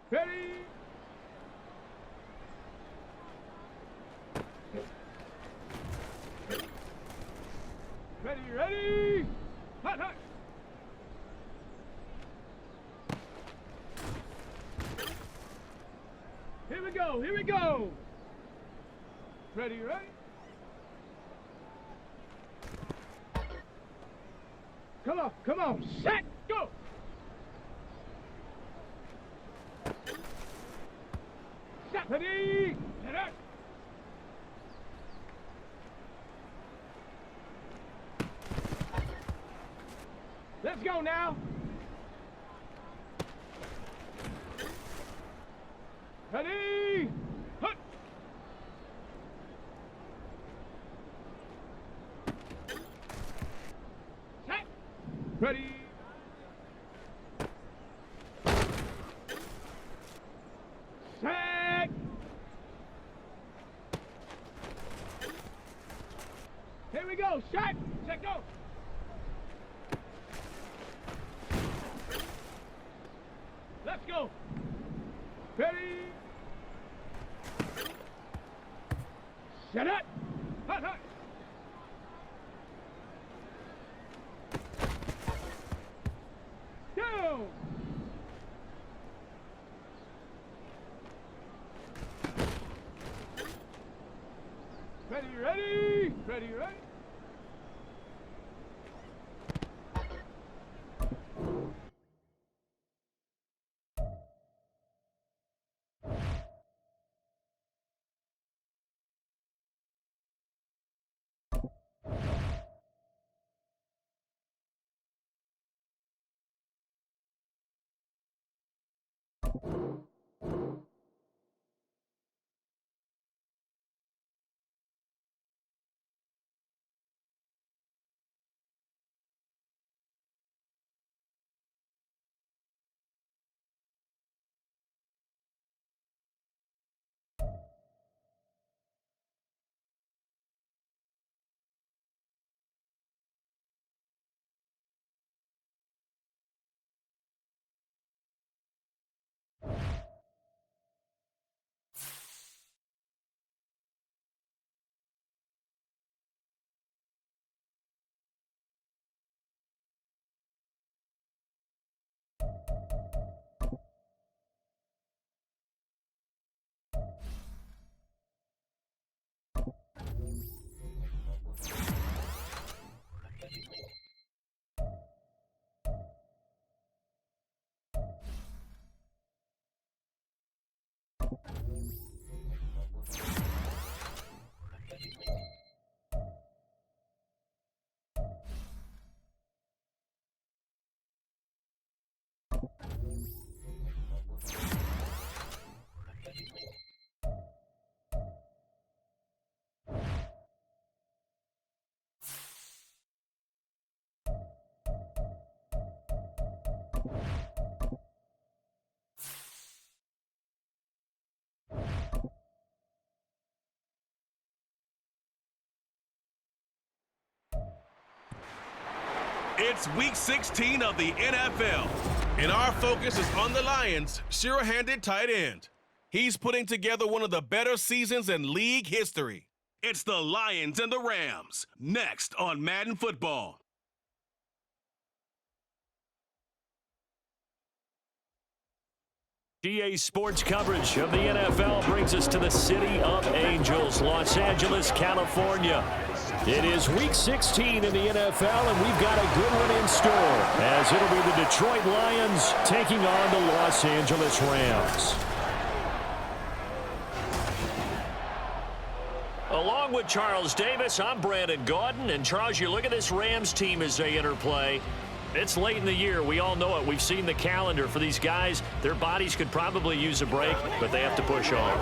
Ready? Ready? Hot, hot. Here we go. Ready? Come on, set, go. Set, ready, set up. Let's go now. Ready, hut. Set, ready. Set. Here we go, set, go. Let's go. Ready. Set up. Hut, hut. Go. Ready. It's Week 16 of the NFL, and our focus is on the Lions' sure-handed tight end. He's putting together one of the better seasons in league history. It's the Lions and the Rams, next on Madden Football. GA Sports coverage of the NFL brings us to the City of Angels, Los Angeles, California. It is Week 16 in the NFL, and we've got a good one in store, as it'll be the Detroit Lions taking on the Los Angeles Rams. Along with Charles Davis, I'm Brandon Gaudin. And Charles, you look at this Rams team as they interplay. It's late in the year. We all know it. We've seen the calendar for these guys. Their bodies could probably use a break, but they have to push on.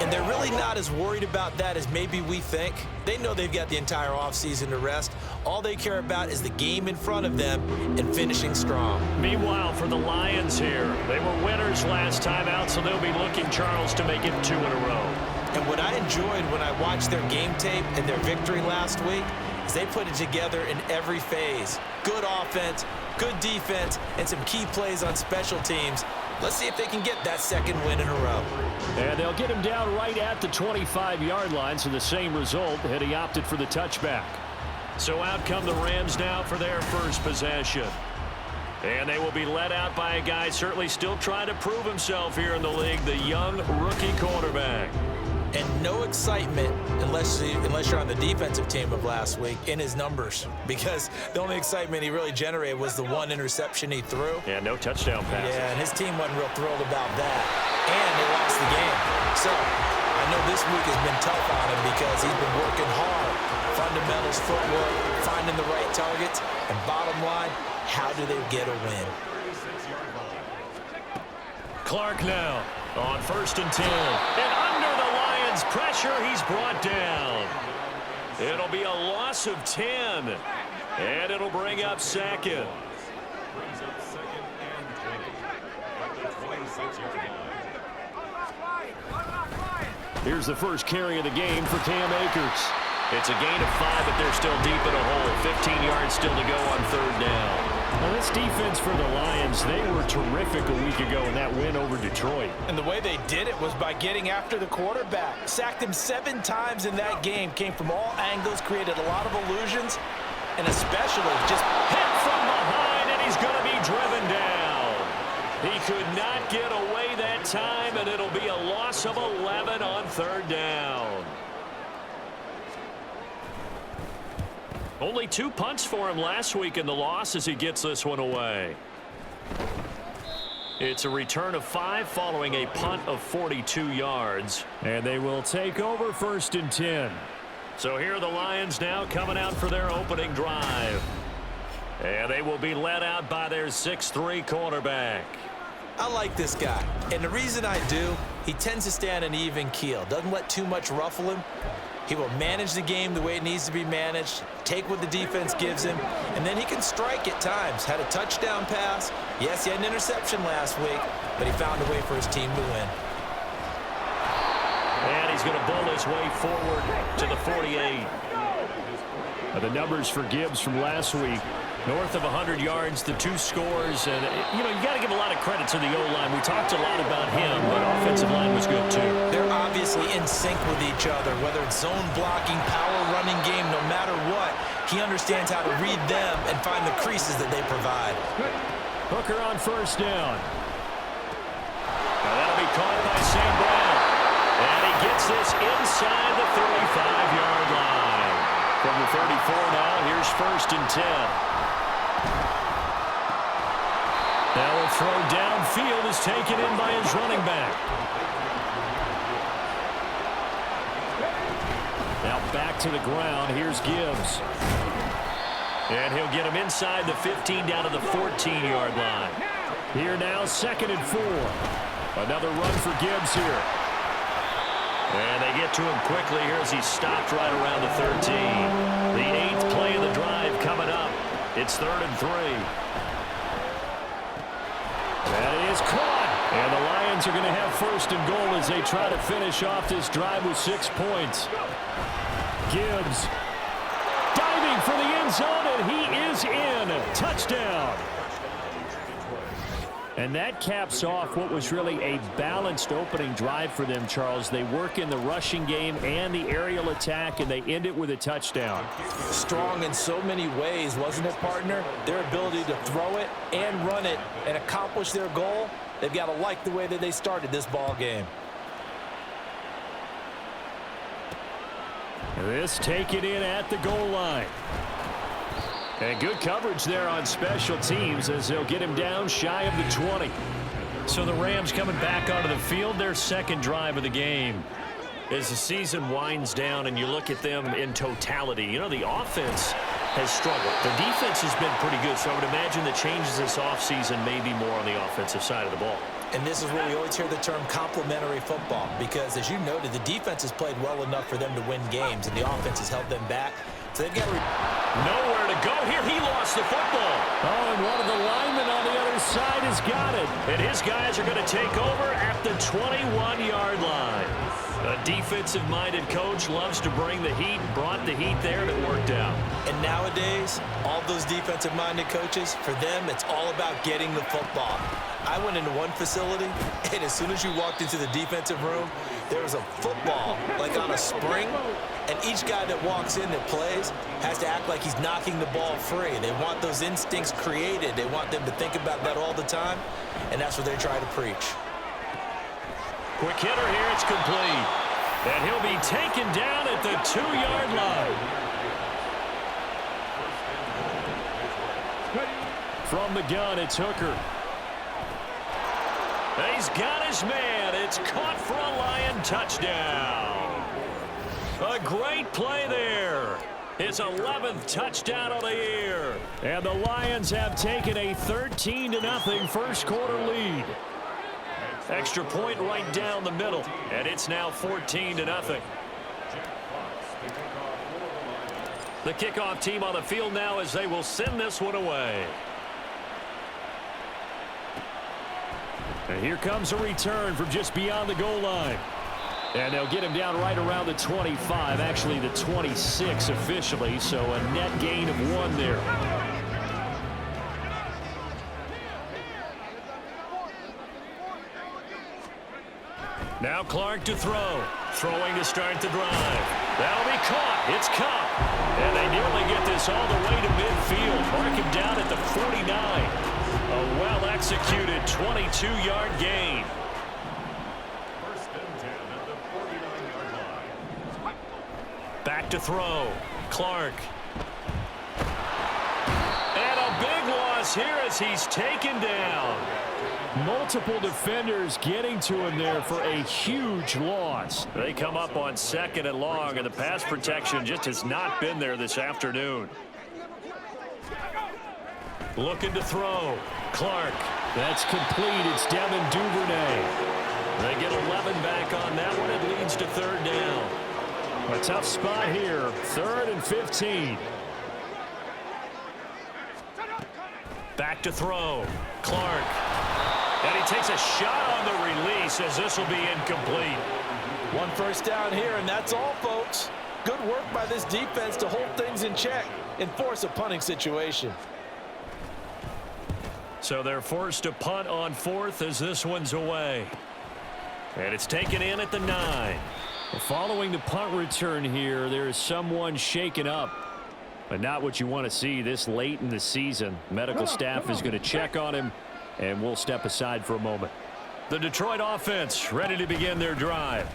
And they're really not as worried about that as maybe we think. They know they've got the entire offseason to rest. All they care about is the game in front of them and finishing strong. Meanwhile, for the Lions here, they were winners last time out, so they'll be looking, Charles, to make it 2 in a row. And what I enjoyed when I watched their game tape and their victory last week is they put it together in every phase. Good offense, good defense, and some key plays on special teams. Let's see if they can get that second win in a row. And they'll get him down right at the 25-yard line, so the same result had he opted for the touchback. So out come the Rams now for their first possession. And they will be led out by a guy certainly still trying to prove himself here in the league, the young rookie quarterback. And no excitement unless you're on the defensive team of last week in his numbers, because the only excitement he really generated was the one interception he threw. Yeah, no touchdown passes. Yeah, and his team wasn't real thrilled about that. And they lost the game. So I know this week has been tough on him because he's been working hard. Fundamentals, footwork, finding the right targets, and bottom line, how do they get a win? Clark now on 1st and 10. And under the Lions' pressure, he's brought down. It'll be a loss of 10. And it'll bring up second. Here's the first carry of the game for Cam Akers. It's a gain of 5, but they're still deep in a hole. 15 yards still to go on 3rd down. Well, this defense for the Lions, they were terrific a week ago in that win over Detroit. And the way they did it was by getting after the quarterback. Sacked him 7 times in that game. Came from all angles, created a lot of illusions, and especially just Hit from behind, and he's going to be driven down. He could not get away that time, and it'll be a loss of 11 on 3rd down. Only 2 punts for him last week in the loss as he gets this one away. It's a return of 5 following a punt of 42 yards. And they will take over 1st and 10. So here are the Lions now coming out for their opening drive. And they will be led out by their 6'3" quarterback. I like this guy, and the reason I do, he tends to stay on an even keel. Doesn't let too much ruffle him. He will manage the game the way it needs to be managed, take what the defense gives him, and then he can strike at times. Had a touchdown pass. Yes, he had an interception last week, but he found a way for his team to win. And he's going to bull his way forward to the 48. The numbers for Gibbs from last week, north of 100 yards, the 2 scores. And, you got to give a lot of credit to the O-line. We talked a lot about him, but offensive line was good, too. They're obviously in sync with each other, whether it's zone blocking, power running game, no matter what. He understands how to read them and find the creases that they provide. Hooker on 1st down. Now that'll be caught by St. Brown. And he gets this inside the 35-yard line. From the 34 now, here's 1st and 10. Now a throw downfield is taken in by his running back. Now back to the ground. Here's Gibbs. And he'll get him inside the 15 down to the 14-yard line. Here now, 2nd and 4. Another run for Gibbs here. And they get to him quickly here as he's stopped right around the 13. The 8th play of the drive coming up. It's 3rd and 3. That is caught. And the Lions are going to have 1st and goal as they try to finish off this drive with 6 points. Gibbs diving for the end zone, and he is in. Touchdown. And that caps off what was really a balanced opening drive for them, Charles. They work in the rushing game and the aerial attack, and they end it with a touchdown. Strong in so many ways, wasn't it, partner? Their ability to throw it and run it and accomplish their goal, they've got to like the way that they started this ball game. This take it in at the goal line. And good coverage there on special teams as they'll get him down shy of the 20. So the Rams coming back onto the field, their 2nd drive of the game. As the season winds down and you look at them in totality, the offense has struggled. The defense has been pretty good, so I would imagine the changes this offseason may be more on the offensive side of the ball. And this is where you always hear the term complementary football, because as you noted, the defense has played well enough for them to win games, and the offense has held them back. So they've got nowhere to go here. He lost the football. Oh, and one of the linemen on the other side has got it. And his guys are going to take over at the 21-yard line. A defensive-minded coach loves to bring the heat, brought the heat there, and it worked out. And nowadays, all those defensive-minded coaches, for them, it's all about getting the football. I went into one facility, and as soon as you walked into the defensive room, there was a football, like on a spring, and each guy that walks in that plays has to act like he's knocking the ball free. They want those instincts created. They want them to think about that all the time, and that's what they try to preach. Quick hitter here, it's complete. And he'll be taken down at the 2-yard line. From the gun, it's Hooker. He's got his man. It's caught for a Lion touchdown. A great play there. His 11th touchdown of the year. And the Lions have taken a 13-0 first quarter lead. Extra point right down the middle, and it's now 14-0. The kickoff team on the field now as they will send this one away. And here comes a return from just beyond the goal line. And they'll get him down right around the 25, actually the 26 officially, so a net gain of 1 there. Now Clark to throw. Throwing to start the drive. That'll be caught. It's Cup. And they nearly get this all the way to midfield. Mark him down at the 49. A well-executed 22-yard gain. Back to throw. Clark. And a big loss here as he's taken down. Multiple defenders getting to him there for a huge loss. They come up on 2nd and long, and the pass protection just has not been there this afternoon. Looking to throw. Clark. That's complete. It's Devin Duvernay. They get 11 back on that one. It leads to 3rd down. A tough spot here. 3rd and 15. Back to throw. Clark. And he takes a shot on the release as this will be incomplete. 1 first down here, and that's all, folks. Good work by this defense to hold things in check and force a punting situation. So they're forced to punt on 4th as this one's away. And it's taken in at the 9. Following the punt return here, there is someone shaken up. But not what you want to see this late in the season. Medical staff is going to check on him, and we'll step aside for a moment. The Detroit offense ready to begin their drive.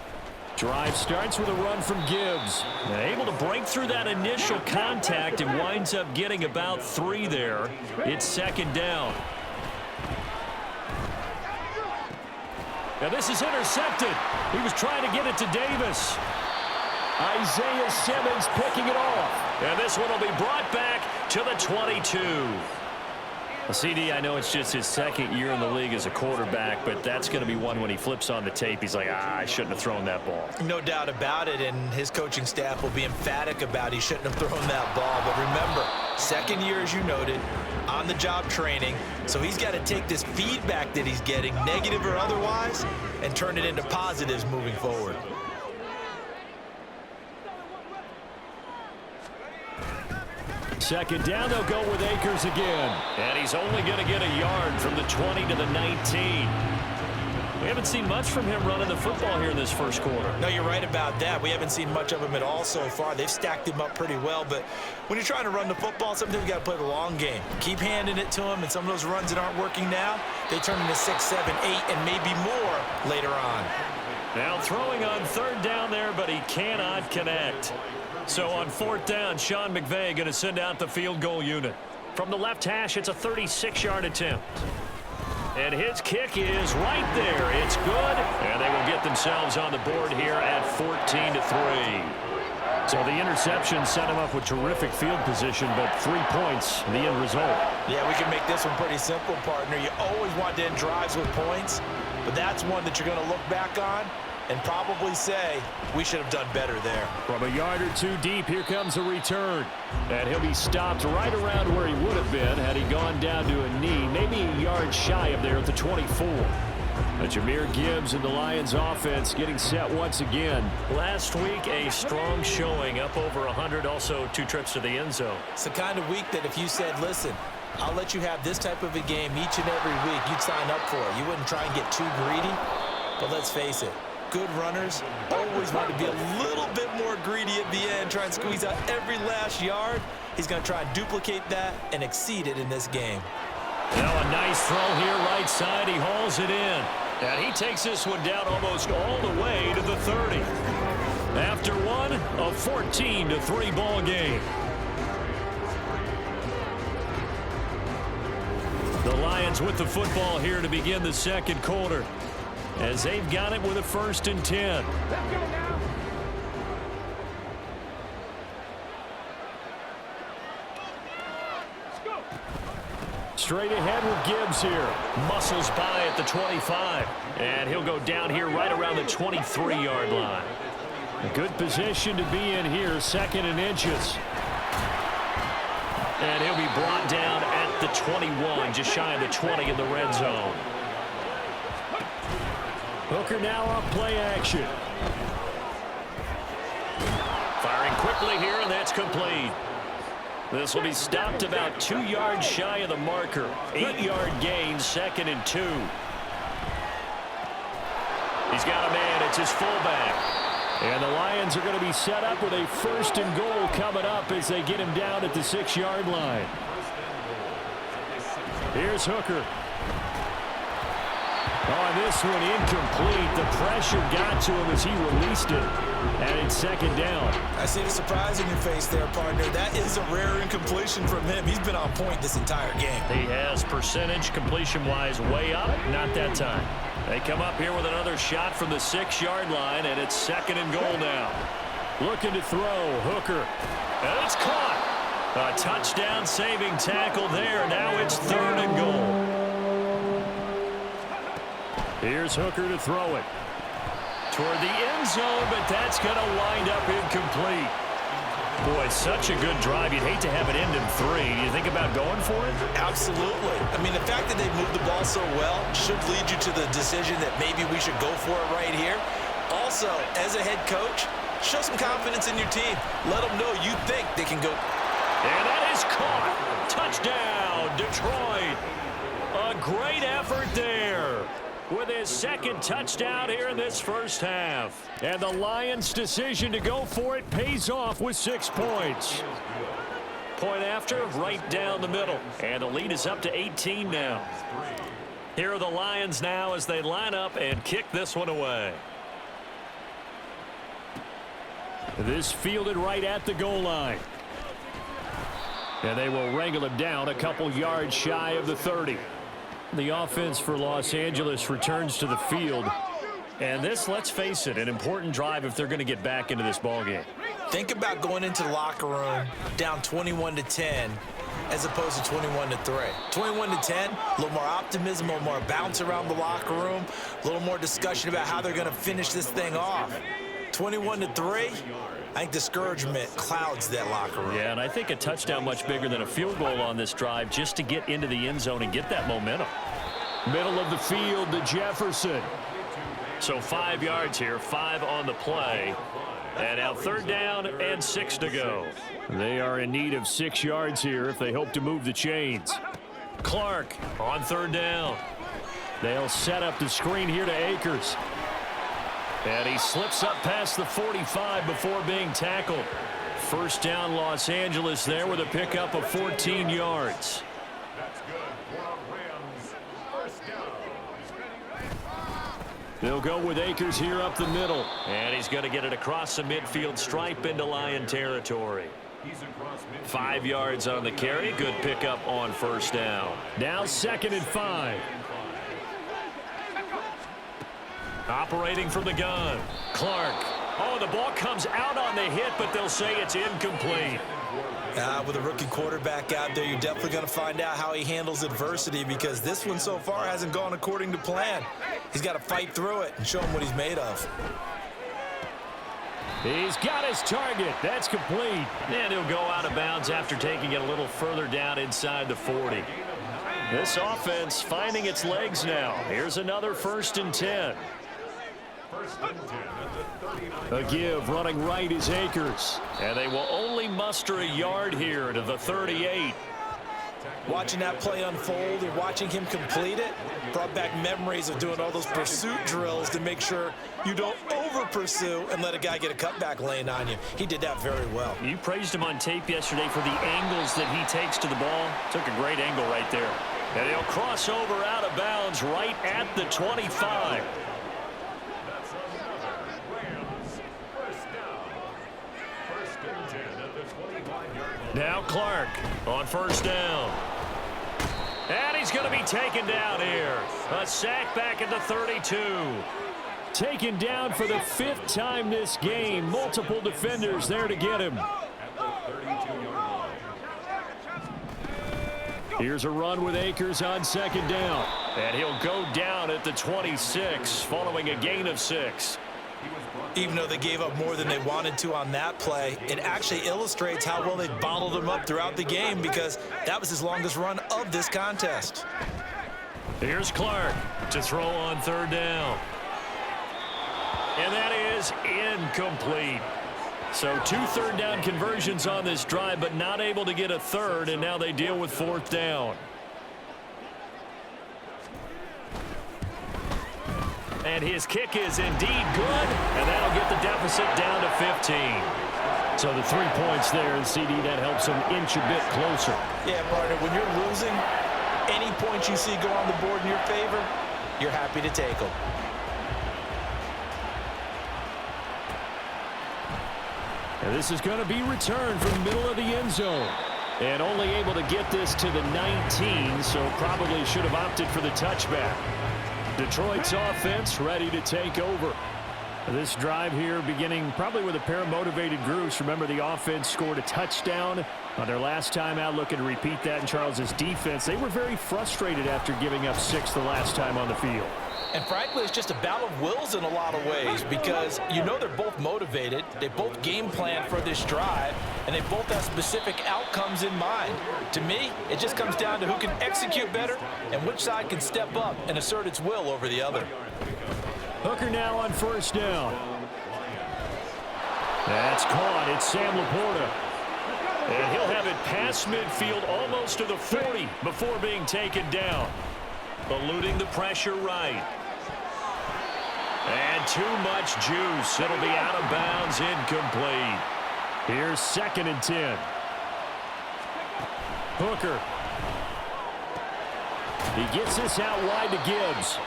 Drive starts with a run from Gibbs. Able to break through that initial contact and winds up getting about 3 there. It's 2nd down. Now this is intercepted. He was trying to get it to Davis. Isaiah Simmons picking it off. And this one will be brought back to the 22. Well, CD, I know it's just his 2nd year in the league as a quarterback, but that's going to be one when he flips on the tape. He's like, I shouldn't have thrown that ball. No doubt about it, and his coaching staff will be emphatic about he shouldn't have thrown that ball. But remember, 2nd year, as you noted, on-the-job training, so he's got to take this feedback that he's getting, negative or otherwise, and turn it into positives moving forward. Second down, they'll go with Akers again. And he's only going to get a yard from the 20 to the 19. We haven't seen much from him running the football here in this first quarter. No, you're right about that. We haven't seen much of him at all so far. They've stacked him up pretty well, but when you're trying to run the football, sometimes you got to play the long game. Keep handing it to him, and some of those runs that aren't working now, they turn into 6, 7, 8, and maybe more later on. Now throwing on 3rd down there, but he cannot connect. So on 4th down, Sean McVay going to send out the field goal unit. From the left hash, it's a 36-yard attempt. And his kick is right there. It's good, and they will get themselves on the board here at 14-3. So the interception set him up with terrific field position, but 3 points, the end result. Yeah, we can make this one pretty simple, partner. You always want to end drives with points, but that's one that you're going to look back on and probably say, we should have done better there. From a yard or 2 deep, here comes a return. And he'll be stopped right around where he would have been had he gone down to a knee, maybe a yard shy of there at the 24. Jameer Gibbs and the Lions offense getting set once again. Last week, a strong showing, up over 100, also 2 trips to the end zone. It's the kind of week that if you said, listen, I'll let you have this type of a game each and every week, you'd sign up for it. You wouldn't try and get too greedy. But let's face it, good runners always want to be a little bit more greedy at the end, try and squeeze out every last yard. He's going to try and duplicate that and exceed it in this game. Now a nice throw here right side. He hauls it in. And he takes this one down almost all the way to the 30. After one, a 14-3 ball game. The Lions with the football here to begin the second quarter, as they've got it with a 1st and 10. Let's go now. Let's go. Straight ahead with Gibbs here. Muscles by at the 25. And he'll go down here right around the 23-yard line. A good position to be in here, 2nd and inches. And he'll be brought down at the 21, just shy of the 20 in the red zone. Hooker now on play action. Firing quickly here, and that's complete. This will be stopped about 2 yards shy of the marker. 8-yard gain, 2nd and 2. He's got a man. It's his fullback. And the Lions are going to be set up with a 1st and goal coming up as they get him down at the 6-yard line. Here's Hooker. On this one, incomplete. The pressure got to him as he released it. And it's 2nd down. I see the surprise in your face there, partner. That is a rare incompletion from him. He's been on point this entire game. He has percentage completion-wise way up. Not that time. They come up here with another shot from the 6-yard line, and it's 2nd and goal now. Looking to throw, Hooker. And it's caught. A touchdown-saving tackle there. Now it's 3rd and goal. Here's Hooker to throw it. Toward the end zone, but that's going to wind up incomplete. Boy, such a good drive. You'd hate to have it end in 3. Do you think about going for it? Absolutely. I mean, the fact that they moved the ball so well should lead you to the decision that maybe we should go for it right here. Also, as a head coach, show some confidence in your team. Let them know you think they can go. And that is caught. Touchdown, Detroit. A great effort there, with his 2nd touchdown here in this first half. And the Lions' decision to go for it pays off with 6 points. Point after, right down the middle. And the lead is up to 18 now. Here are the Lions now as they line up and kick this one away. This fielded right at the goal line. And they will wrangle him down a couple yards shy of the 30. The offense for Los Angeles returns to the field. And this, let's face it, an important drive if they're going to get back into this ballgame. Think about going into the locker room down 21-10 as opposed to 21-3. 21-10, a little more optimism, a little more bounce around the locker room, a little more discussion about how they're going to finish this thing off. 21-3, I think discouragement clouds that locker room. Yeah, and I think a touchdown much bigger than a field goal on this drive just to get into the end zone and get that momentum. Middle of the field to Jefferson. So 5 yards here, 5 on the play. And now 3rd down and 6 to go. They are in need of 6 yards here if they hope to move the chains. Clark on 3rd down. They'll set up the screen here to Akers. And he slips up past the 45 before being tackled. 1st down Los Angeles there with a pickup of 14 yards. They'll go with Akers here up the middle. And he's going to get it across the midfield stripe into Lion territory. 5 yards on the carry. Good pickup on 1st down. Now 2nd and 5. Operating from the gun. Clark. Oh, the ball comes out on the hit, but they'll say it's incomplete. With a rookie quarterback out there, you're definitely going to find out how he handles adversity, because this one so far hasn't gone according to plan. He's got to fight through it and show him what he's made of. He's got his target. That's complete. And he'll go out of bounds after taking it a little further down inside the 40. This offense finding its legs now. Here's another 1st and 10. A give running right is Akers. And they will only muster a yard here to the 38. Watching that play unfold and watching him complete it brought back memories of doing all those pursuit drills to make sure you don't over-pursue and let a guy get a cutback lane on you. He did that very well. You praised him on tape yesterday for the angles that he takes to the ball. Took a great angle right there. And he'll cross over out of bounds right at the 25. Now Clark on 1st down. And he's going to be taken down here. A sack back at the 32. Taken down for the 5th time this game. Multiple defenders there to get him. Here's a run with Akers on 2nd down. And he'll go down at the 26 following a gain of 6. Even though they gave up more than they wanted to on that play, it actually illustrates how well they bottled him up throughout the game because that was his longest run of this contest. Here's Clark to throw on 3rd down. And that is incomplete. So 2 3rd down conversions on this drive, but not able to get a 3rd, and now they deal with 4th down. And his kick is indeed good, and that'll get the deficit down to 15. So the 3 points there, and CD, that helps them inch a bit closer. Yeah, partner, when you're losing, any points you see go on the board in your favor, you're happy to take them. And this is going to be returned from the middle of the end zone. And only able to get this to the 19, so probably should have opted for the touchback. Detroit's offense ready to take over. This drive here beginning probably with a pair of motivated groups. Remember, the offense scored a touchdown on their last time out. Looking to repeat that in Charles's defense. They were very frustrated after giving up 6 the last time on the field. And frankly, it's just a battle of wills in a lot of ways because you know they're both motivated. They both game plan for this drive, and they both have specific outcomes in mind. To me, it just comes down to who can execute better and which side can step up and assert its will over the other. Hooker now on 1st down. That's caught. It's Sam Laporta. And he'll have it past midfield almost to the 40 before being taken down. Eluding the pressure right. And too much juice. It'll be out of bounds, incomplete. Here's 2nd and 10. Hooker. He gets this out wide to Gibbs.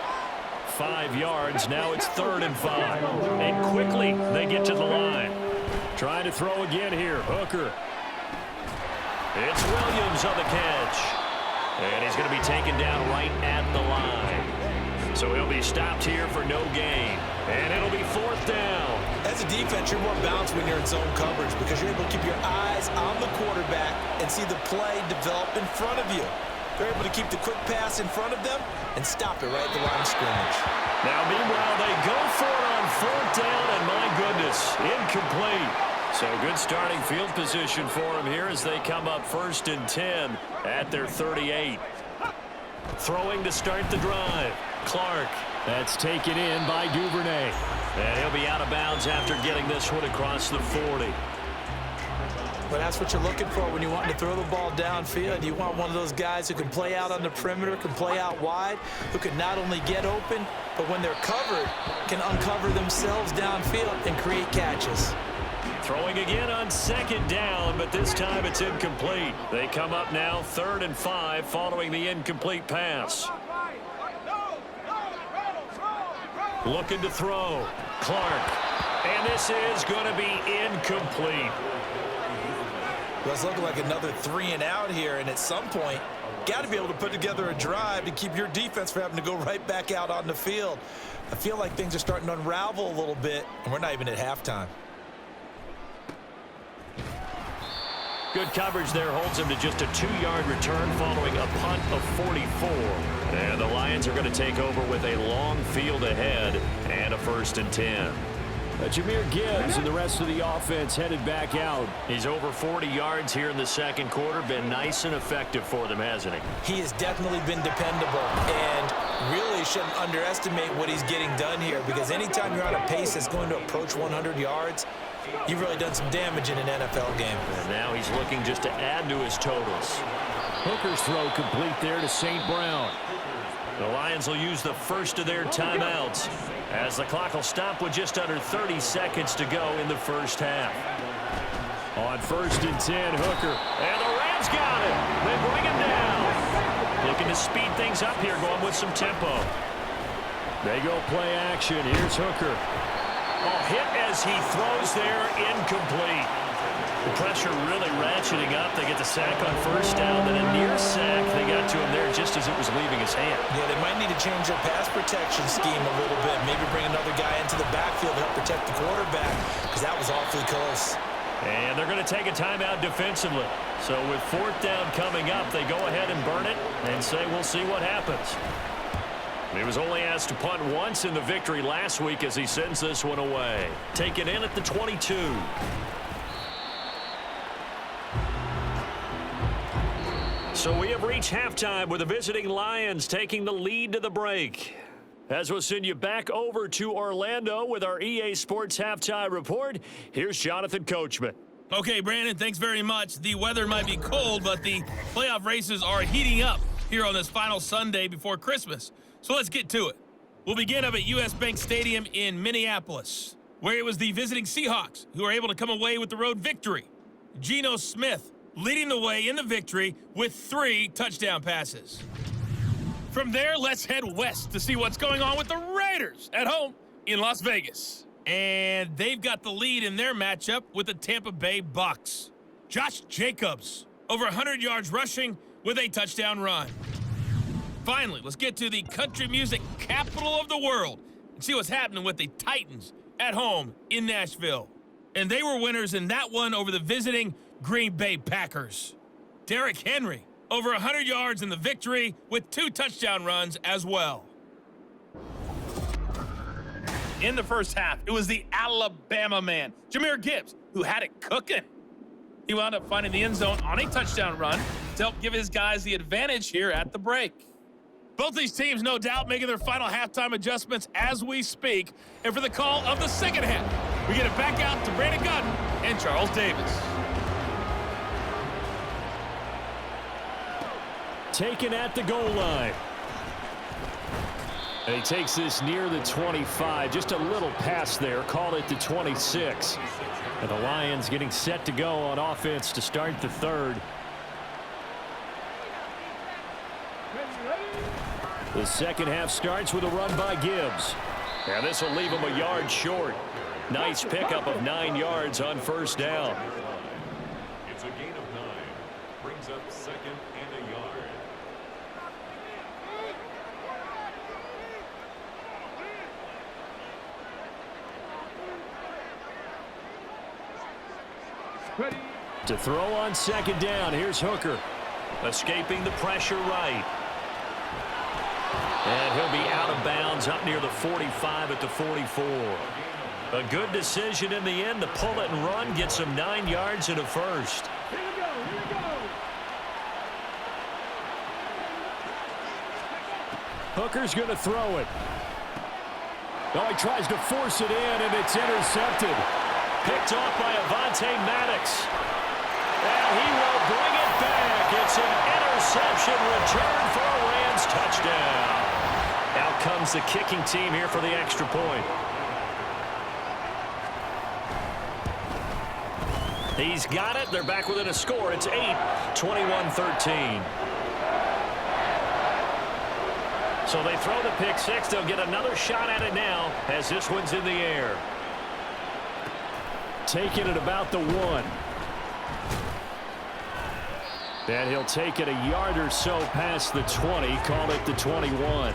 5 yards. Now it's 3rd and 5. And quickly they get to the line. Trying to throw again here. Hooker. It's Williams on the catch. And he's going to be taken down right at the line. So he'll be stopped here for no gain. And it'll be 4th down. As a defense, you're more balanced when you're in zone coverage because you're able to keep your eyes on the quarterback and see the play develop in front of you. They're able to keep the quick pass in front of them and stop it right at the line of scrimmage. Now, meanwhile, they go for it on 4th down, and my goodness, incomplete. So good starting field position for them here as they come up 1st and 10 at their 38. Throwing to start the drive. Clark. That's taken in by Duvernay. And he'll be out of bounds after getting this one across the 40. But that's what you're looking for when you want to throw the ball downfield. You want one of those guys who can play out on the perimeter, can play out wide, who can not only get open, but when they're covered, can uncover themselves downfield and create catches. Throwing again on 2nd down, but this time it's incomplete. They come up now 3rd and 5 following the incomplete pass. Looking to throw. Clark. And this is going to be incomplete. Well, it's looking like another 3 and out here, and at some point, got to be able to put together a drive to keep your defense from having to go right back out on the field. I feel like things are starting to unravel a little bit, and we're not even at halftime. Good coverage there holds him to just a 2-yard return following a punt of 44. And the Lions are going to take over with a long field ahead and a 1st and 10. Jahmyr Gibbs and the rest of the offense headed back out. He's over 40 yards here in the second quarter. Been nice and effective for them, hasn't he? He has definitely been dependable, and really shouldn't underestimate what he's getting done here, because anytime you're on a pace that's going to approach 100 yards, you've really done some damage in an NFL game. And now he's looking just to add to his totals. Hooker's throw complete there to St. Brown. The Lions will use the first of their timeouts as the clock will stop with just under 30 seconds to go in the first half. On 1st and 10, Hooker. And the Rams got him. They bring him down. Looking to speed things up here, going with some tempo. They go play action. Here's Hooker. Oh, hit as he throws there, incomplete. The pressure really ratcheting up. They get the sack on first down, then a near sack. They got to him there just as it was leaving his hand. Yeah, they might need to change their pass protection scheme a little bit. Maybe bring another guy into the backfield to help protect the quarterback, because that was awfully close. And they're going to take a timeout defensively. So with 4th down coming up, they go ahead and burn it and say we'll see what happens. He was only asked to punt once in the victory last week as he sends this one away. Taken in at the 22. So we have reached halftime with the visiting Lions taking the lead to the break. As we'll send you back over to Orlando with our EA Sports Halftime Report, here's Jonathan Coachman. Okay, Brandon, thanks very much. The weather might be cold, but the playoff races are heating up here on this final Sunday before Christmas. So let's get to it. We'll begin up at US Bank Stadium in Minneapolis, where it was the visiting Seahawks who were able to come away with the road victory. Geno Smith leading the way in the victory with 3 touchdown passes. From there, let's head west to see what's going on with the Raiders at home in Las Vegas. And they've got the lead in their matchup with the Tampa Bay Bucks. Josh Jacobs, over 100 yards rushing with a touchdown run. Finally, let's get to the country music capital of the world and see what's happening with the Titans at home in Nashville. And they were winners in that one over the visiting Green Bay Packers. Derrick Henry, over 100 yards in the victory with 2 touchdown runs as well. In the first half, it was the Alabama man, Jahmyr Gibbs, who had it cooking. He wound up finding the end zone on a touchdown run to help give his guys the advantage here at the break. Both these teams, no doubt, making their final halftime adjustments as we speak. And for the call of the second half, we get it back out to Brandon Gunn and Charles Davis. Taken at the goal line. And he takes this near the 25. Just a little pass there. Call it the 26. And the Lions getting set to go on offense to start the third. The second half starts with a run by Gibbs. And this will leave him a yard short. Nice pickup of 9 yards on first down. It's a gain of 9. Brings up 2nd and a yard. Ready. To throw on 2nd down, here's Hooker. Escaping the pressure right. And he'll be out of bounds up near the 45 at the 44. A good decision in the end to pull it and run, get some 9 yards and a first. Here we go. Here we go. Hooker's going to throw it. Oh, he tries to force it in, and it's intercepted. Picked off by Avonte Maddox. And he will bring it back. It's an interception return for a Rams touchdown. Out comes the kicking team here for the extra point. He's got it. They're back within a score. It's 8-21-13. So they throw the pick six. They'll get another shot at it now as this one's in the air. Taking it about the 1. And he'll take it a yard or so past the 20. Call it the 21.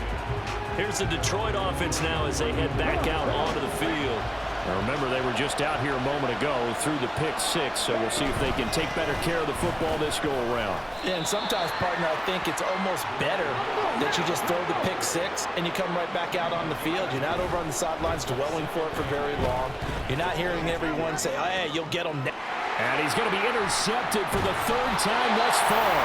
Here's the Detroit offense now as they head back out onto the field. Now remember, they were just out here a moment ago through the pick six, so we'll see if they can take better care of the football this go-around. Yeah, and sometimes, partner, I think it's almost better that you just throw the pick six and you come right back out on the field. You're not over on the sidelines dwelling for it for very long. You're not hearing everyone say, oh, hey, you'll get them. And he's going to be intercepted for the third time thus far.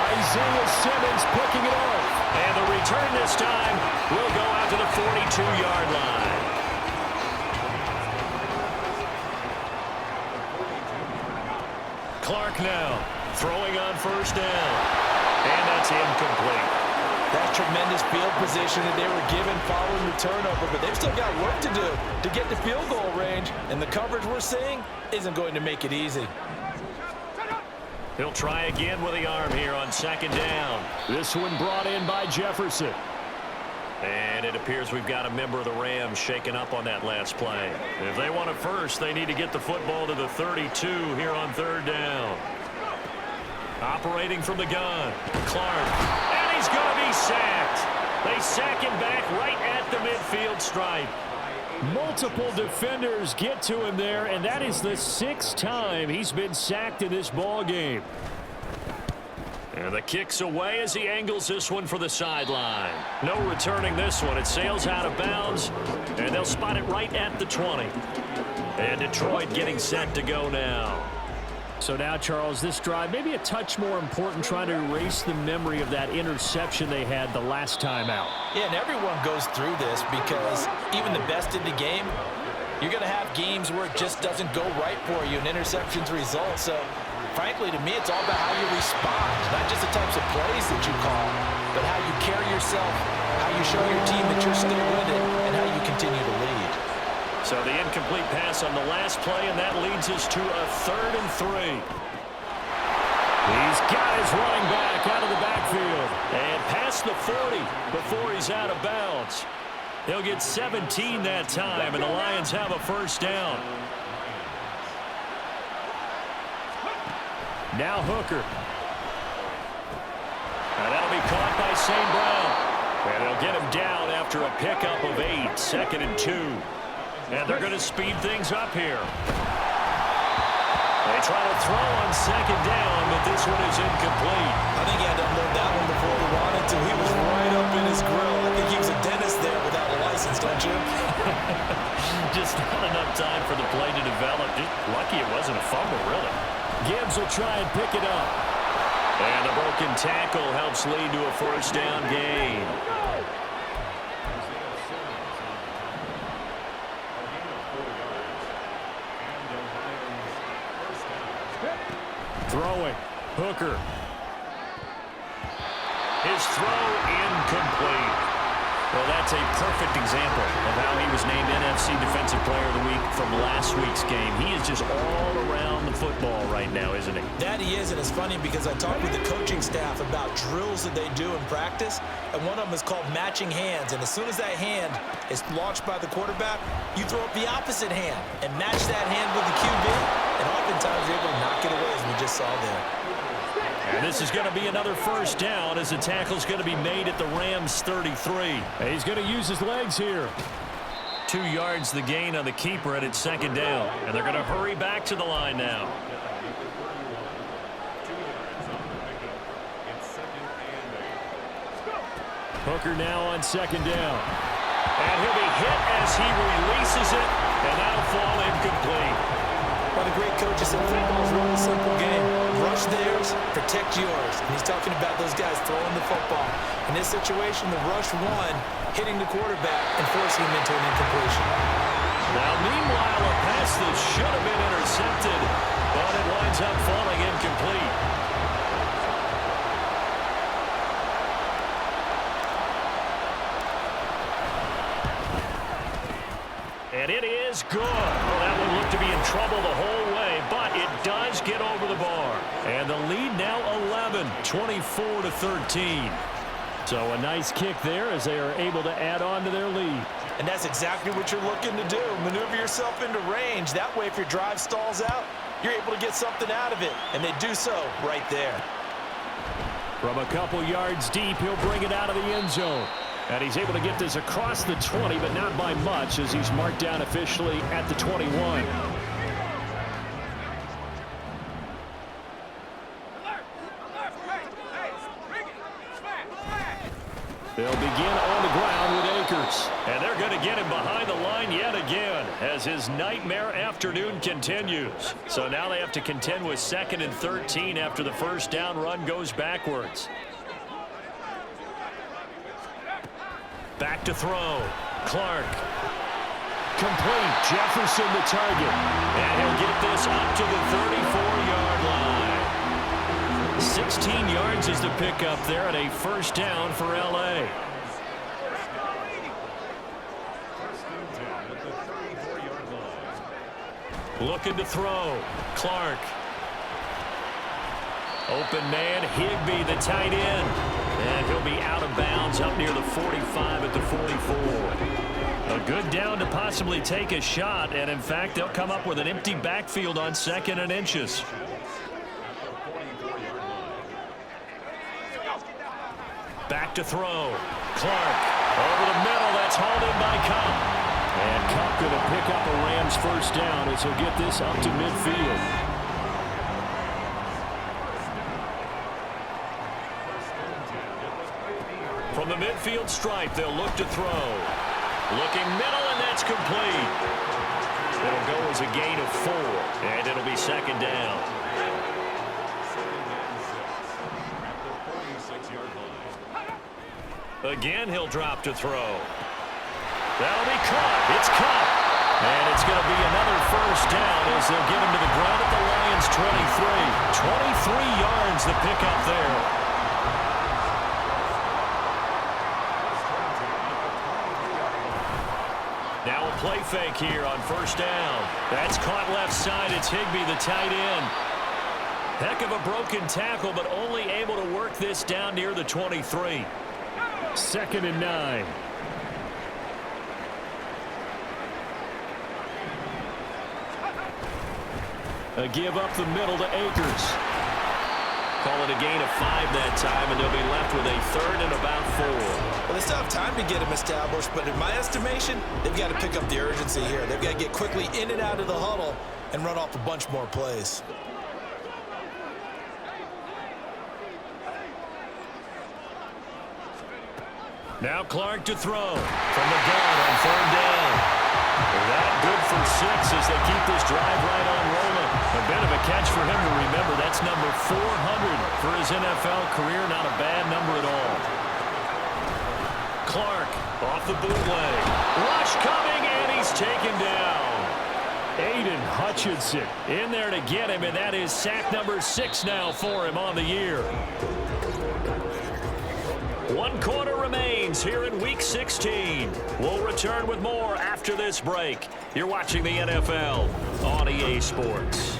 Isaiah Simmons picking it off. And the return this time will go out to the 42-yard line. Clark now throwing on first down. And that's incomplete. That's tremendous field position that they were given following the turnover, but they've still got work to do to get to field goal range, and the coverage we're seeing isn't going to make it easy. He'll try again with the arm here on second down. This one brought in by Jefferson. And it appears we've got a member of the Rams shaken up on that last play. If they want it first, they need to get the football to the 32 here on third down. Operating from the gun, Clark. And he's going to be sacked. They sack him back right at the midfield stripe. Multiple defenders get to him there, and that is the sixth time he's been sacked in this ball game. And the kick's away as he angles this one for the sideline. No returning this one. It sails out of bounds, and they'll spot it right at the 20. And Detroit getting set to go now. So now, Charles, this drive maybe a touch more important, trying to erase the memory of that interception they had the last time out. Yeah, and everyone goes through this because even the best in the game, you're going to have games where it just doesn't go right for you and interceptions result. So, frankly, to me, it's all about how you respond, not just the types of plays that you call, but how you carry yourself, how you show your team that you're still with it, and how you continue to lead. So the incomplete pass on the last play, and that leads us to a 3rd and 3. He's got his running back out of the backfield. And past the 40 before he's out of bounds. He'll get 17 that time, and the Lions have a first down. Now Hooker. And that'll be caught by St. Brown. And they'll get him down after a pickup of 8, 2nd and 2. And they're going to speed things up here. They try to throw on second down, but this one is incomplete. I think he had to unload that one before he wanted to. He was right up in his grill. I think he was a dentist there without a license, don't you? Just not enough time for the play to develop. Just lucky it wasn't a fumble, really. Gibbs will try and pick it up. And the broken tackle helps lead to a first down gain. Throwing. Hooker. His throw incomplete. Well, that's a perfect example of how he was named NFC Defensive Player of the Week from last week's game. He is just all around the football right now, isn't he? That he is, and it's funny because I talked with the coaching staff about drills that they do in practice, and one of them is called matching hands. And as soon as that hand is launched by the quarterback, you throw up the opposite hand and match that hand with the QB, and oftentimes you're able to knock it away, as we just saw there. And this is going to be another first down as the tackle's going to be made at the Rams 33. And he's going to use his legs here. 2 yards the gain on the keeper, and it's second down. And they're going to hurry back to the line now. Hooker now on second down. And he'll be hit as he releases it, and that'll fall incomplete. Well, the great coach said football is a really simple game. Rush theirs, protect yours. And he's talking about those guys throwing the football. In this situation, the rush one, hitting the quarterback and forcing him into an incompletion. Now, meanwhile, a pass that should have been intercepted, but it winds up falling incomplete. And it is good. Well, that one looked to be in trouble the whole way, but it does get over the bar. And the lead now 11, 24-13. So a nice kick there as they are able to add on to their lead. And that's exactly what you're looking to do. Maneuver yourself into range. That way, if your drive stalls out, you're able to get something out of it. And they do so right there. From a couple yards deep, he'll bring it out of the end zone. And he's able to get this across the 20, but not by much, as he's marked down officially at the 21. They'll begin on the ground with Akers. And they're going to get him behind the line yet again as his nightmare afternoon continues. So now they have to contend with 2nd and 13 after the first down run goes backwards. Back to throw. Clark. Complete. Jefferson the target. And he'll get this up to the 34-yard line. 16 yards is the pickup there and a first down for L.A. Looking to throw. Clark. Open man. Higbee, the tight end. And he'll be out of bounds up near the 45 at the 44. A good down to possibly take a shot. And, in fact, they'll come up with an empty backfield on 2nd and inches. Back to throw. Clark over the middle. That's hauled in by Cup. And Cup going to pick up a Rams first down as he'll get this up to midfield. From the midfield stripe, they'll look to throw. Looking middle, and that's complete. It'll go as a gain of 4, and it'll be 2nd down. Again, he'll drop to throw. That'll be caught. It's caught. And it's going to be another first down as they'll get him to the ground at the Lions' 23. 23 yards the pickup there. Now a play fake here on first down. That's caught left side. It's Higbee, the tight end. Heck of a broken tackle, but only able to work this down near the 23. 2nd and 9. A give up the middle to Akers. Call it a gain of 5 that time, and they'll be left with a 3rd and about 4. Well, they still have time to get him established, but in my estimation, they've got to pick up the urgency here. They've got to get quickly in and out of the huddle and run off a bunch more plays. Now Clark to throw from the gun on 3rd down. That good for 6 as they keep this drive right on rolling. A bit of a catch for him to remember. That's number 400 for his NFL career. Not a bad number at all. Clark off the bootleg. Rush coming, and he's taken down. Aiden Hutchinson in there to get him, and that is sack number 6 now for him on the year. 1 quarter remains here in Week 16. We'll return with more after this break. You're watching the NFL on EA Sports.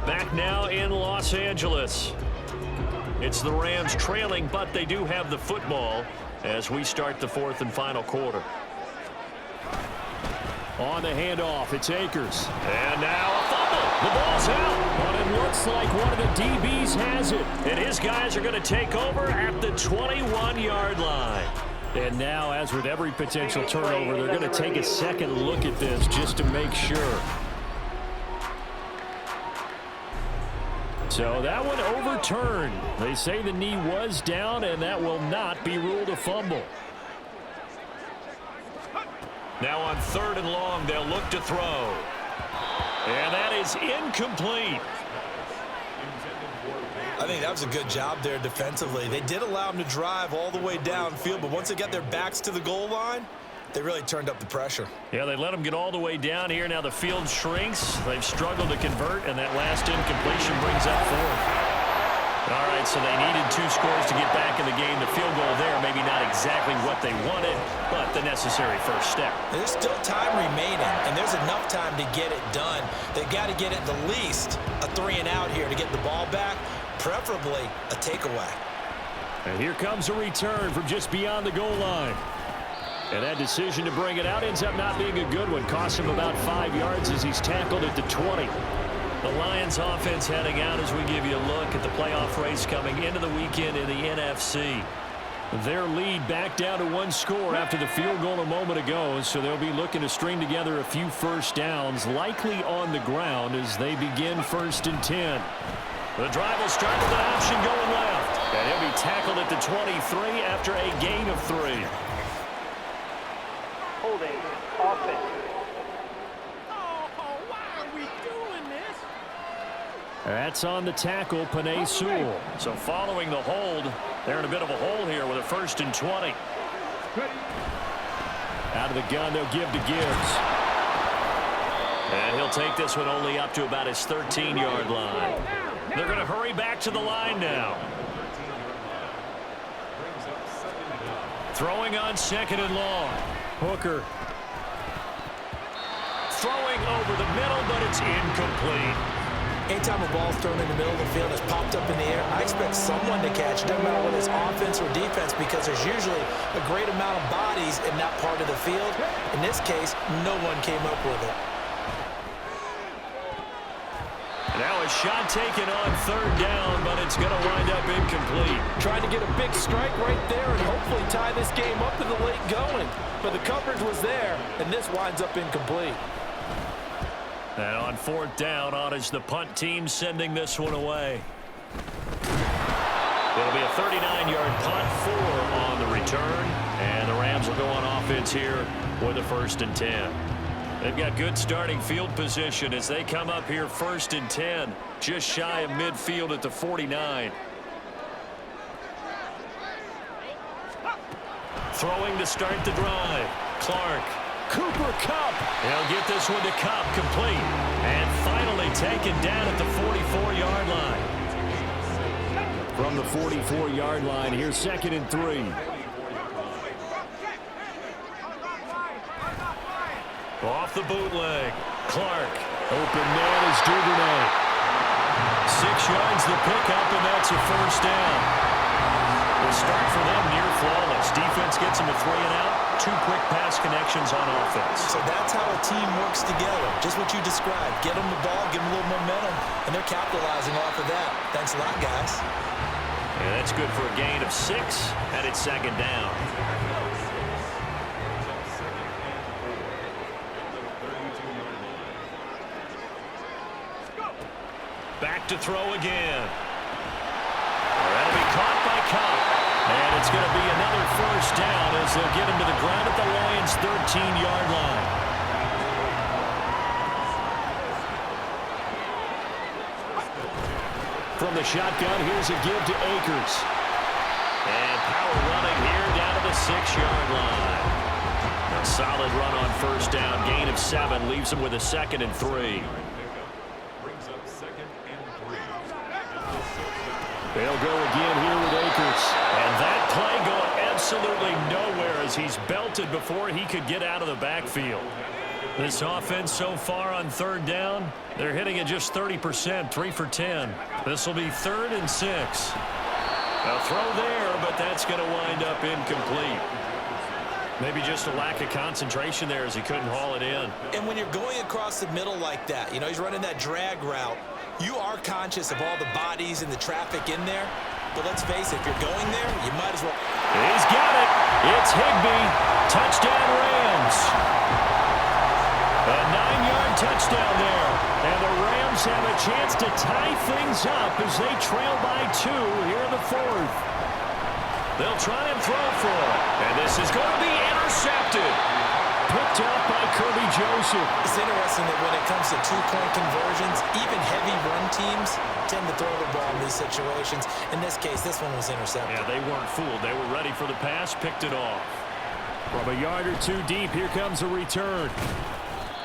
Back now in Los Angeles. It's the Rams trailing, but they do have the football as we start the 4th and final quarter. On the handoff, it's Akers. And now a fumble. The ball's out. But it looks like one of the DBs has it. And his guys are going to take over at the 21-yard line. And now, as with every potential turnover, they're going to take a second look at this just to make sure. So that one overturned. They say the knee was down, and that will not be ruled a fumble. Now on 3rd and long, they'll look to throw. And that is incomplete. I think that was a good job there defensively. They did allow him to drive all the way downfield, but once they got their backs to the goal line, they really turned up the pressure. Yeah, they let him get all the way down here. Now the field shrinks. They've struggled to convert, and that last incompletion brings up 4th. All right, so they needed 2 scores to get back in the game. The field goal there, maybe not exactly what they wanted, but the necessary first step. There's still time remaining, and there's enough time to get it done. They've got to get at the least a 3-and-out here to get the ball back, preferably a takeaway. And here comes a return from just beyond the goal line. And that decision to bring it out ends up not being a good one. Costs him about 5 yards as he's tackled at the 20. The Lions offense heading out as we give you a look at the playoff race coming into the weekend in the NFC. Their lead back down to one score after the field goal a moment ago, so they'll be looking to string together a few first downs, likely on the ground as they begin 1st and 10. The drive will start with an option going left, and he'll be tackled at the 23 after a gain of 3. Holding offense. That's on the tackle, Panay Sewell. So following the hold, they're in a bit of a hole here with a 1st and 20. Out of the gun, they'll give to Gibbs. And he'll take this one only up to about his 13-yard line. They're going to hurry back to the line now. Throwing on 2nd and long. Hooker. Throwing over the middle, but it's incomplete. Anytime a ball's thrown in the middle of the field, it's popped up in the air, I expect someone to catch it, doesn't matter whether it's offense or defense, because there's usually a great amount of bodies in that part of the field. In this case, no one came up with it. Now a shot taken on 3rd down, but it's going to wind up incomplete. Trying to get a big strike right there and hopefully tie this game up in the late going. But the coverage was there, and this winds up incomplete. And on 4th down, on is the punt team sending this one away. It'll be a 39-yard punt, 4 on the return. And the Rams will go on offense here with a 1st and 10. They've got good starting field position as they come up here 1st and 10, just shy of midfield at the 49. Throwing to start the drive. Clark. Cooper Kupp. He'll get this one to Kupp, complete. And finally taken down at the 44-yard line. From the 44-yard line, here's 2nd and 3. Off the bootleg. Clark. Open man is Duvernay. 6 yards the pickup, and that's a 1st down. The start for them near flawless. Defense gets them a 3 and out. 2 quick pass connections on offense. So that's how a team works together. Just what you described. Get them the ball, give them a little momentum, and they're capitalizing off of that. Thanks a lot, guys. Yeah, that's good for a gain of 6, and it's 2nd down. Back to throw again. That'll be caught by Kupp. And it's going to be another 1st down as they'll get him to the ground at the Lions' 13-yard line. From the shotgun, here's a give to Akers. And power running here down to the 6-yard line. A solid run on 1st down. Gain of 7 leaves him with a 2nd and 3. They'll go again here with Akers. And that play going absolutely nowhere as he's belted before he could get out of the backfield. This offense so far on 3rd down, they're hitting at just 30%, 3 for 10. This will be 3rd and 6. A throw there, but that's going to wind up incomplete. Maybe just a lack of concentration there as he couldn't haul it in. And when you're going across the middle like that, you know, he's running that drag route, you are conscious of all the bodies and the traffic in there. But let's face it, if you're going there, you might as well. He's got it. It's Higbee. Touchdown, Rams. A 9-yard touchdown there. And the Rams have a chance to tie things up as they trail by 2 here in the 4th. They'll try and throw for it. And this is going to be intercepted. Picked up by Kirby Joseph. It's interesting that when it comes to 2-point conversions, even heavy run teams tend to throw the ball in these situations. In this case, this one was intercepted. Yeah, they weren't fooled. They were ready for the pass, picked it off. From a yard or 2 deep, here comes a return.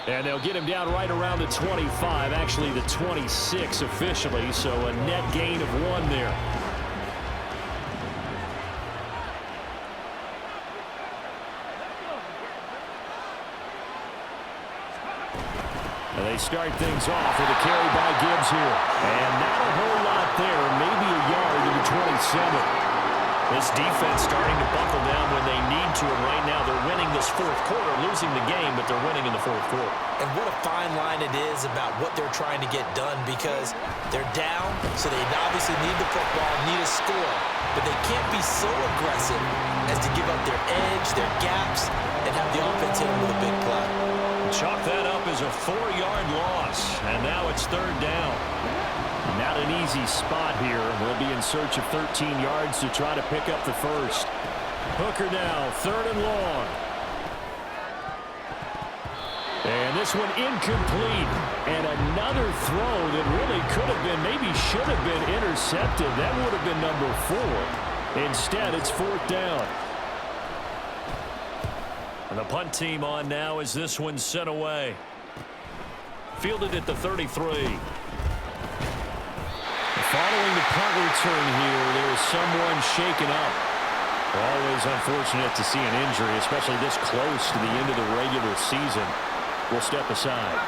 And they'll get him down right around the 25, actually the 26 officially, so a net gain of 1 there. And they start things off with a carry by Gibbs here. And not a whole lot there, maybe a yard to the 27. This defense starting to buckle down when they need to, and right now they're winning this fourth quarter, losing the game, but they're winning in the fourth quarter. And what a fine line it is about what they're trying to get done, because they're down, so they obviously need the football, need a score, but they can't be so aggressive as to give up their edge, their gaps, and have the offense hit them with a big play. Chalk that up as a 4-yard loss, and now it's third down. Not an easy spot here. They'll be in search of 13 yards to try to pick up the first. Hooker now, third and long. And this one incomplete. And another throw that really could have been, maybe should have been intercepted. That would have been number 4. Instead, it's fourth down. And the punt team on now as this one's sent away. Fielded at the 33. Following the punt return here, there is someone shaken up. Always unfortunate to see an injury, especially this close to the end of the regular season. We'll step aside.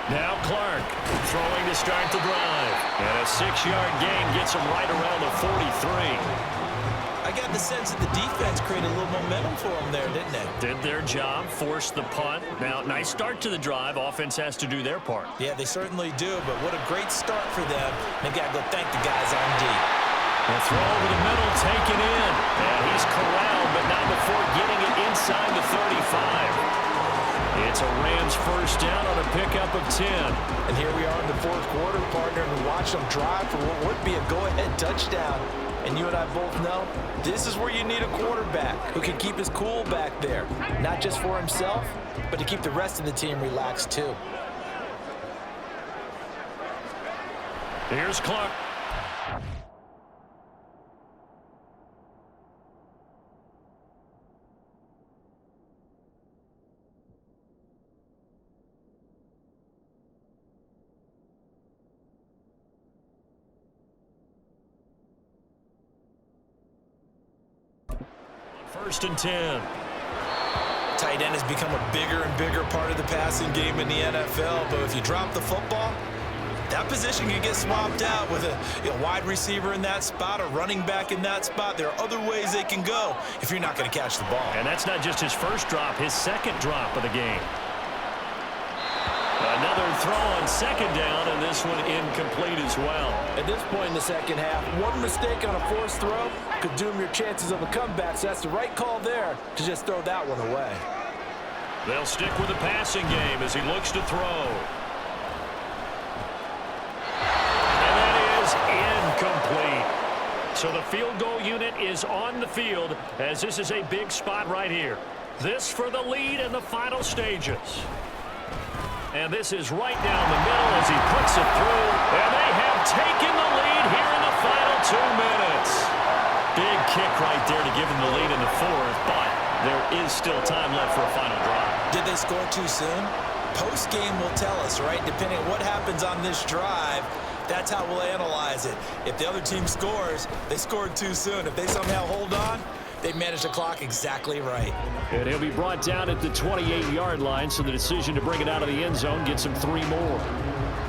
Now Clark throwing to start the drive. And a 6-yard gain gets him right around the 43. I got the sense that the defense created a little momentum for them there, didn't they? Did their job, forced the punt. Now, nice start to the drive. Offense has to do their part. Yeah, they certainly do, but what a great start for them. They got to go thank the guys on D. The throw over the middle, taken in. And he's corralled, but not before getting it inside the 35. It's a Rams first down on a pickup of 10. And here we are in the fourth quarter, partner, and watch them drive for what would be a go-ahead touchdown. And you and I both know this is where you need a quarterback who can keep his cool back there, not just for himself, but to keep the rest of the team relaxed too. Here's Clark. First and 10. Tight end has become a bigger and bigger part of the passing game in the NFL, but if you drop the football, that position can get swapped out with a wide receiver in that spot, a running back in that spot. There are other ways they can go if you're not going to catch the ball. And that's not just his first drop, his second drop of the game. Another throw on second down, and this one incomplete as well. At this point in the second half, one mistake on a forced throw could doom your chances of a comeback, so that's the right call there to just throw that one away. They'll stick with the passing game as he looks to throw. And that is incomplete. So the field goal unit is on the field as this is a big spot right here. This for the lead in the final stages. And this is right down the middle as he puts it through. And they have taken the lead here in the final 2 minutes. Big kick right there to give them the lead in the fourth, but there is still time left for a final drive. Did they score too soon? Post-game will tell us, right? Depending on what happens on this drive, that's how we'll analyze it. If the other team scores, they scored too soon. If they somehow hold on, they managed the clock exactly right. And he'll be brought down at the 28-yard line, so the decision to bring it out of the end zone gets him 3 more.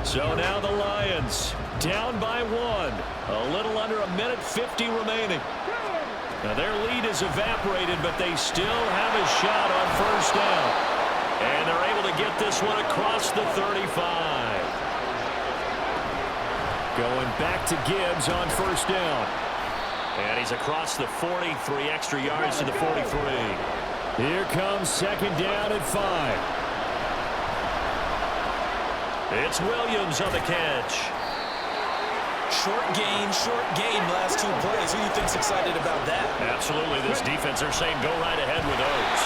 So now the Lions down by 1. A little under a minute 50 remaining. Now their lead is evaporated, but they still have a shot on first down. And they're able to get this one across the 35. Going back to Gibbs on first down. And he's across the 40, 3 extra yards to the 43. Here comes second down at 5. It's Williams on the catch. Short gain, last 2 plays. Who do you think's excited about that? Absolutely, this defense, they're saying go right ahead with those.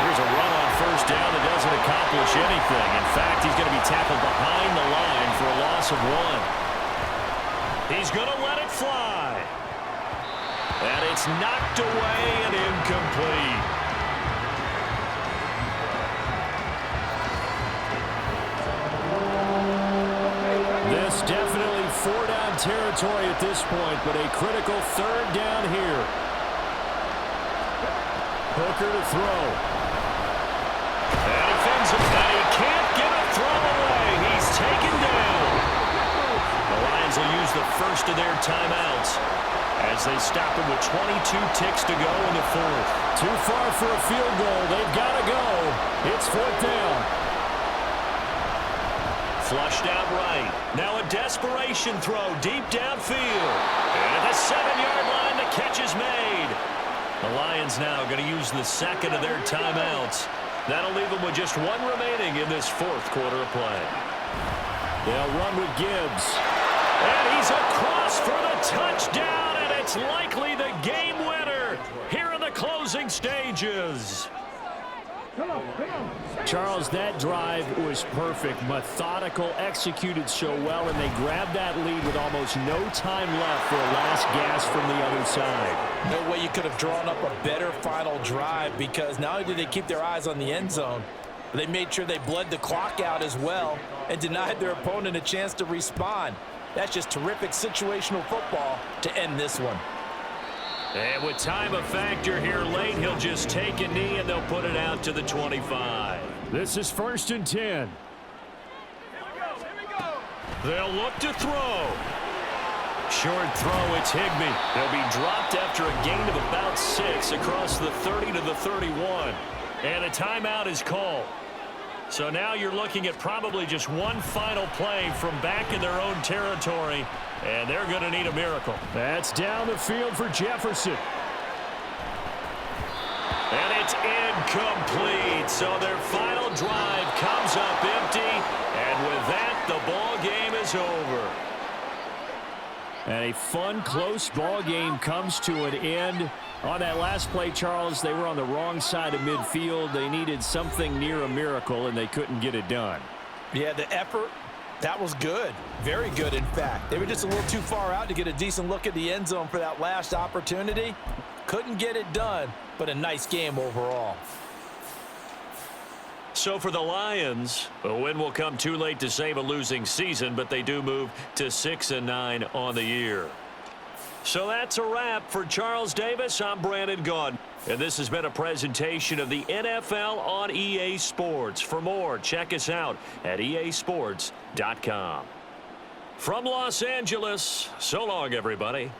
Here's a run on first down that doesn't accomplish anything. In fact, he's going to be tackled behind the line for a loss of 1. He's going to let it fly. And it's knocked away and incomplete. This definitely 4-down territory at this point, but a critical third down here. Hooker to throw. And he fins him, and he can't get a throw away. He's taken down. first of their timeouts as they stop him with 22 ticks to go in the fourth. Too far for a field goal. They've got to go. It's fourth down. Flushed out right. Now a desperation throw deep downfield. And at the 7-yard line, the catch is made. The Lions now going to use the second of their timeouts. That'll leave them with just one remaining in this fourth quarter of play. They'll run with Gibbs. And he's across for the touchdown, and it's likely the game winner here in the closing stages. Charles, that drive was perfect. Methodical, executed so well, and they grabbed that lead with almost no time left for a last gasp from the other side. No way you could have drawn up a better final drive, because not only did they keep their eyes on the end zone, but they made sure they bled the clock out as well and denied their opponent a chance to respond. That's just terrific situational football to end this one. And with time a factor here late, he'll just take a knee and they'll put it out to the 25. This is 1st and 10. They'll look to throw. Short throw, it's Higbee. They'll be dropped after a gain of about 6 across the 30 to the 31. And a timeout is called. So now you're looking at probably just one final play from back in their own territory, and they're going to need a miracle. That's down the field for Jefferson. And it's incomplete. So their final drive comes up empty, and with that, the ball game is over. And a fun, close ball game comes to an end. On that last play, Charles, they were on the wrong side of midfield. They needed something near a miracle, and they couldn't get it done. Yeah, the effort, that was good. Very good, in fact. They were just a little too far out to get a decent look at the end zone for that last opportunity. Couldn't get it done, but a nice game overall. So for the Lions, a win will come too late to save a losing season, but they do move to 6-9 on the year. So that's a wrap. For Charles Davis, I'm Brandon Gaudin. And this has been a presentation of the NFL on EA Sports. For more, check us out at easports.com. From Los Angeles, so long, everybody.